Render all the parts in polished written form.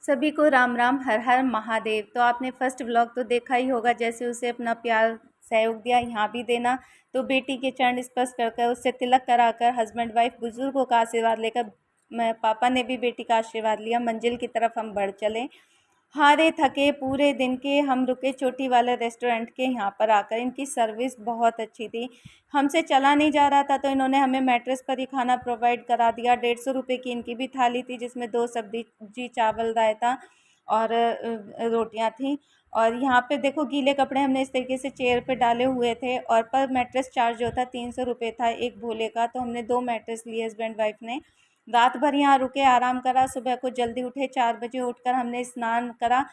सभी को राम राम, हर हर महादेव। तो आपने फर्स्ट व्लॉग तो देखा ही होगा, जैसे उसे अपना प्यार सहयोग दिया, यहाँ भी देना। तो बेटी के चरण स्पर्श कर उससे तिलक कराकर हस्बैंड वाइफ बुजुर्गों का आशीर्वाद लेकर मैं पापा ने भी बेटी का आशीर्वाद लिया। मंजिल की तरफ हम बढ़ चले। हारे थके पूरे दिन के हम रुके चोटी वाले रेस्टोरेंट के यहाँ पर आकर। इनकी सर्विस बहुत अच्छी थी। हमसे चला नहीं जा रहा था तो इन्होंने हमें मैट्रेस पर ही खाना प्रोवाइड करा दिया। 150 रुपये की इनकी भी थाली थी, जिसमें 2 सब्जी, चावल, रायता और रोटियां थी। और यहाँ पे देखो, गीले कपड़े हमने इस तरीके से चेयर पे डाले हुए थे। और पर मैट्रेस चार्ज जो था 300 रुपये था एक भोले का। तो हमने 2 मैट्रेस लिए हस्बैंड वाइफ ने। रात भर यहाँ रुके, आराम करा। सुबह को जल्दी उठे, 4 बजे उठकर हमने स्नान करा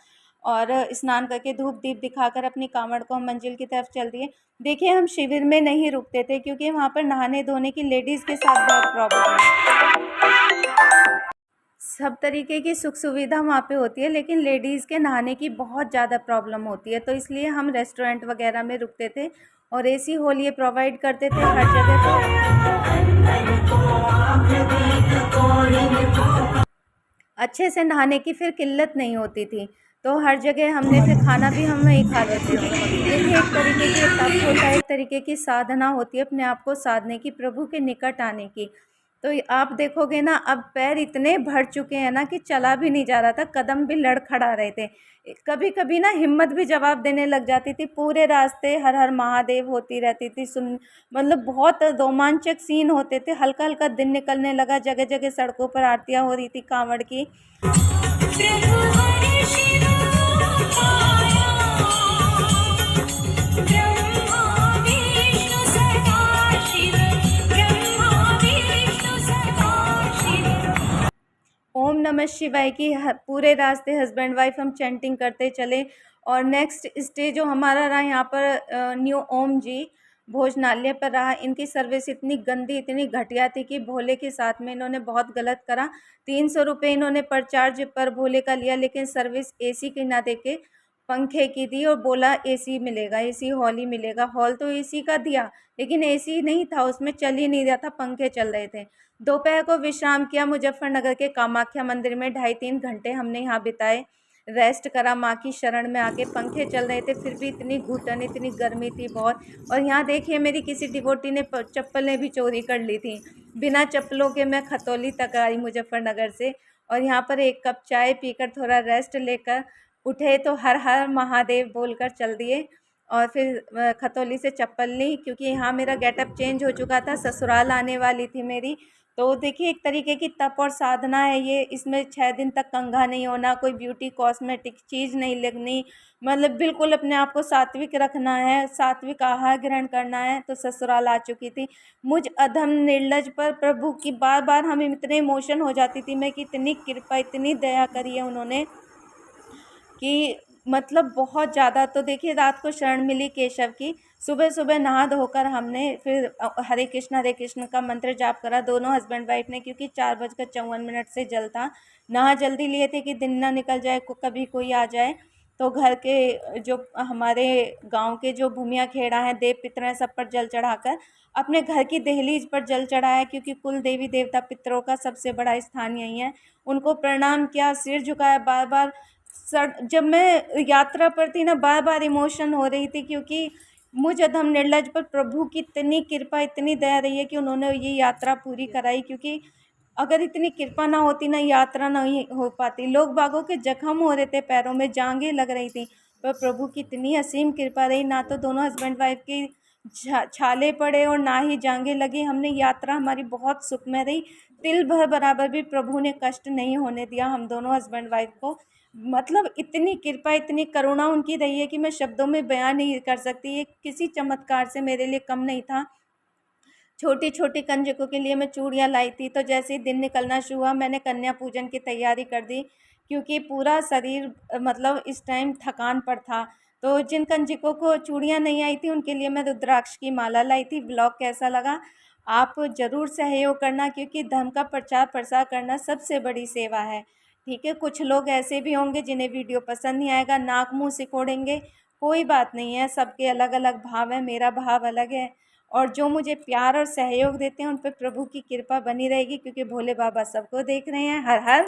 और स्नान करके धूप दीप दिखाकर अपनी कांवड़ को हम मंजिल की तरफ चल दिए। देखिए, हम शिविर में नहीं रुकते थे क्योंकि वहाँ पर नहाने धोने की लेडीज़ के साथ बहुत प्रॉब्लम है। सब तरीके की सुख सुविधा वहाँ पे होती है, लेकिन लेडीज़ के नहाने की बहुत ज़्यादा प्रॉब्लम होती है। तो इसलिए हम रेस्टोरेंट वगैरह में रुकते थे और एसी हॉल ये प्रोवाइड करते थे हर जगह। तो अच्छे से नहाने की फिर किल्लत नहीं होती थी। तो हर जगह हमने फिर खाना भी हम वहीं खाते थे। देखिए, एक तरीके की तप होता है, एक तरीके की साधना होती है अपने आप को साधने की, प्रभु के निकट आने की। तो आप देखोगे ना, अब पैर इतने भर चुके हैं ना कि चला भी नहीं जा रहा था, कदम भी लड़खड़ा रहे थे। कभी कभी ना हिम्मत भी जवाब देने लग जाती थी। पूरे रास्ते हर हर महादेव होती रहती थी। मतलब बहुत रोमांचक सीन होते थे। हल्का हल्का दिन निकलने लगा, जगह जगह सड़कों पर आरतियाँ हो रही थी कांवड़ की। ओम नमः शिवाय की पूरे रास्ते हस्बैंड वाइफ हम चैंटिंग करते चले। और नेक्स्ट स्टे जो हमारा रहा यहाँ पर न्यू ओम जी भोजनालय पर रहा। इनकी सर्विस इतनी गंदी, इतनी घटिया थी कि भोले के साथ में इन्होंने बहुत गलत करा। 300 रुपये इन्होंने पर चार्ज पर भोले का लिया, लेकिन सर्विस एसी की ना देके पंखे की दी और बोला एसी मिलेगा, एसी हॉल ही मिलेगा। हॉल तो एसी का दिया, लेकिन एसी नहीं था उसमें, चल ही नहीं रहा था, पंखे चल रहे थे। दोपहर को विश्राम किया मुजफ्फरनगर के कामाख्या मंदिर में। 2.5-3 घंटे हमने यहाँ बिताए, रेस्ट करा माँ की शरण में आके। पंखे चल रहे थे फिर भी इतनी घुटन, इतनी गर्मी थी बहुत। और यहाँ देखिए, मेरी किसी डिवोटी ने चप्पलें भी चोरी कर ली थी। बिना चप्पलों के मैं खतौली तक आई मुजफ्फरनगर से। और यहाँ पर 1 कप चाय पीकर थोड़ा रेस्ट लेकर उठे तो हर हर महादेव बोलकर चल दिए। और फिर खतौली से चप्पल ली, क्योंकि यहाँ मेरा गेटअप चेंज हो चुका था, ससुराल आने वाली थी मेरी। तो देखिए, एक तरीके की तप और साधना है ये। इसमें 6 दिन तक कंघा नहीं होना, कोई ब्यूटी कॉस्मेटिक चीज़ नहीं लगनी, मतलब बिल्कुल अपने आप को सात्विक रखना है, सात्विक आहार ग्रहण करना है। तो ससुराल आ चुकी थी। मुझ अधम निर्लज पर प्रभु की बार बार हम इतने इमोशन हो जाती थी मैं कि इतनी कृपा, इतनी दया करी है उन्होंने कि मतलब बहुत ज़्यादा। तो देखिए, रात को शरण मिली केशव की। सुबह सुबह नहा धोकर हमने फिर हरे कृष्ण का मंत्र जाप करा, दोनों हस्बैंड वाइफ ने, क्योंकि 4:54 से जल था। नहा जल्दी लिए थे कि दिन ना निकल जाए, कभी कोई आ जाए। तो घर के जो हमारे गांव के जो भूमिया खेड़ा हैं, देव पितर हैं, सब पर जल चढ़ाकर अपने घर की दहलीज पर जल चढ़ाया, क्योंकि कुल देवी देवता पितरों का सबसे बड़ा स्थान यही है। उनको प्रणाम किया, सिर झुकाया बार बार। जब मैं यात्रा पर थी ना, बार बार इमोशन हो रही थी, क्योंकि मुझ अधम निर्लज पर प्रभु की इतनी कृपा, इतनी दया रही है कि उन्होंने ये यात्रा पूरी कराई। क्योंकि अगर इतनी कृपा ना होती ना, यात्रा नहीं हो पाती। लोग बागों के जख्म हो रहे थे, पैरों में जांघें लग रही थी, पर प्रभु की इतनी असीम कृपा रही। ना तो दोनों हस्बैंड वाइफ की छाले पड़े और ना ही जांघें लगी। हमने यात्रा हमारी बहुत सुखमय रही। तिल भर बराबर भी प्रभु ने कष्ट नहीं होने दिया हम दोनों हस्बैंड वाइफ को। मतलब इतनी कृपा, इतनी करुणा उनकी रही है कि मैं शब्दों में बयान नहीं कर सकती। ये किसी चमत्कार से मेरे लिए कम नहीं था। छोटी छोटी कंजकों के लिए मैं चूड़ियाँ लाई थी। तो जैसे ही दिन निकलना शुरू हुआ, मैंने कन्या पूजन की तैयारी कर दी, क्योंकि पूरा शरीर मतलब इस टाइम थकान पर था। तो जिन कंजकों को चूड़ियाँ नहीं आई थी, उनके लिए मैं रुद्राक्ष की माला लाई थी। ब्लॉग कैसा लगा आप ज़रूर सहयोग करना, क्योंकि धर्म का प्रचार प्रसार करना सबसे बड़ी सेवा है। ठीक है, कुछ लोग ऐसे भी होंगे जिन्हें वीडियो पसंद नहीं आएगा, नाक मुंह सिकोड़ेंगे, कोई बात नहीं है। सबके अलग अलग भाव है, मेरा भाव अलग है। और जो मुझे प्यार और सहयोग देते हैं, उन पर प्रभु की कृपा बनी रहेगी, क्योंकि भोले बाबा सबको देख रहे हैं। हर हर